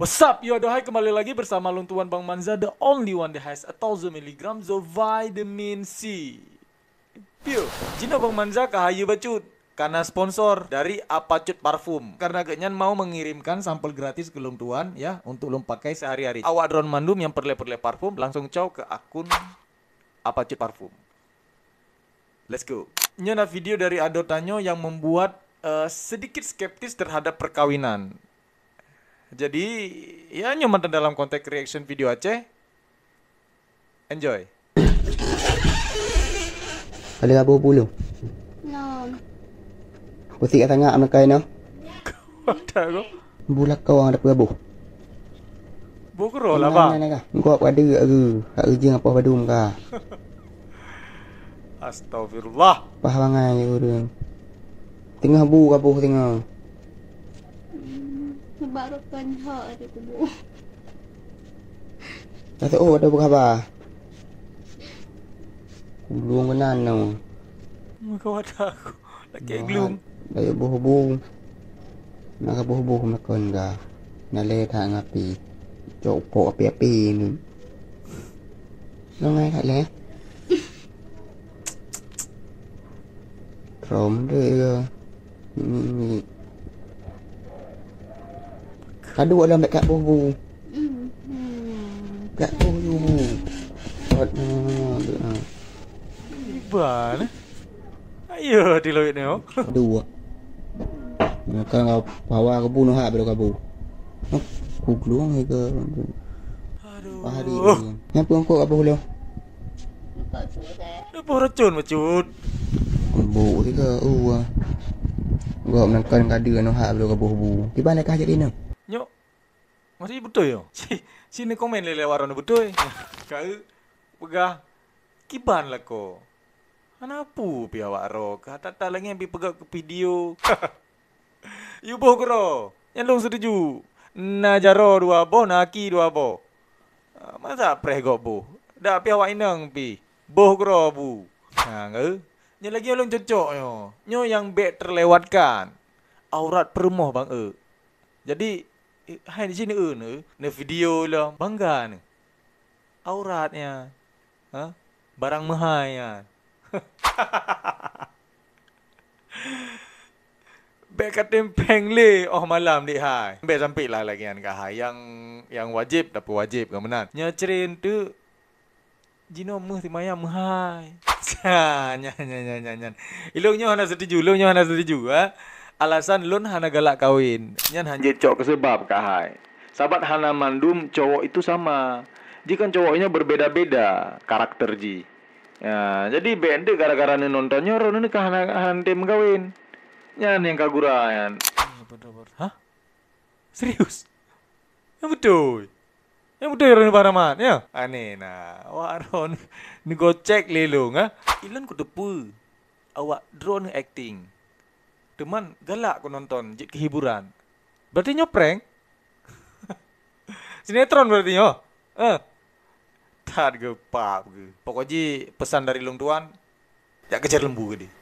What's up, yo, dohai kembali lagi bersama Lung Tuan Bang Manza, the only one that has 1000 milligrams of vitamin C. Piu, Jino Bang Manza kahayu bacut karena sponsor dari Apacut Parfum. Karena kenyan mau mengirimkan sampel gratis ke Lung Tuan ya untuk Lung pakai sehari-hari. Awak drone mandum yang perle-perle parfum langsung cow ke akun Apacut Parfum. Let's go. Ini ada video dari Ado Tanyo yang membuat sedikit skeptis terhadap perkawinan. Jadi, ya nyaman dalam konteks reaction video Aceh. Enjoy. Ada apa puluh? No. Putih kat tengah anak kain no. Ada kok. Bulak kau ang ada berabuk. Bukro lah bang. Kau apa ada ke? Hak ujung apa badum ka? Astagfirullah. Pahangai orang. Tengah bu kapuh tengah. Nabarukan ha ada tubuh. Kata oh ada berkhabar. Belum kenan no. Kau ada aku. Lagi glum. Dari buh-buh. Nak buh-buh makan ka. Nale thang api. Cok po api-api ni. Lo ngay tak le? Rom dia. Kadu dalam dekat buh-buh. Kat buh-buh. Kot Iban. Ayo diloit ni oh. dua. Kalau bawa ke bunuh hak belum kabu. Ku keluang ke. Aduh. Hari ni. Yang pun kau kabu lo. Lepas tu dah. Apa racun macut? Bu thì ke gom nang kan kada no hak belum kabu bu. Di mana kah jadi no? Nyok. Masih betul yo. Sini komen lele waron betul. Kau pegah kiban lah ko. Anapu pi awak ro? Kata tak lagi yang pi pegak ke video. You boh kero. Yang long setuju. Na jaro dua boh, naki dua boh. Masa preh gok boh. Dah pi awak inang pi. Boh kero bu. Ha ngeu. Nya lagi long cocok yo. Nyo yang bek terlewatkan. Aurat perumoh bang Jadi hai di sini ne video lah bangga ni. Auratnya. Ha? Barang mahal. Bek tempeng le oh malam di hai. Bek sampai lah lagi kan kah yang wajib dapat wajib ke menan. Nya cerin tu jino meh ti maya mahai. Nya. Ilungnya hana setuju, ilungnya hana setuju ha. Alasan lun hana galak kawin. Nyan hanjit cowok kesebab kahai. Sahabat hana mandum cowok itu sama. Jika cowoknya berbeda-beda karakter ji. Ya, jadi bende gara-gara ni nontonnya ron ni kah hana mengawin. Nyan yang kagurayan. Hah? Serius? Yang betul. Yang betul ron paraman ya. Aneh nah. Wak ron ni gocek lelong ha. Ilan ku depu. Awak drone acting. Teman galak aku nonton jit kehiburan. Berarti nyo prank? Sinetron berarti nyo. Tak gepap ke. Pokoknya pesan dari Lung Tuan, jak kejar lembu ke dia.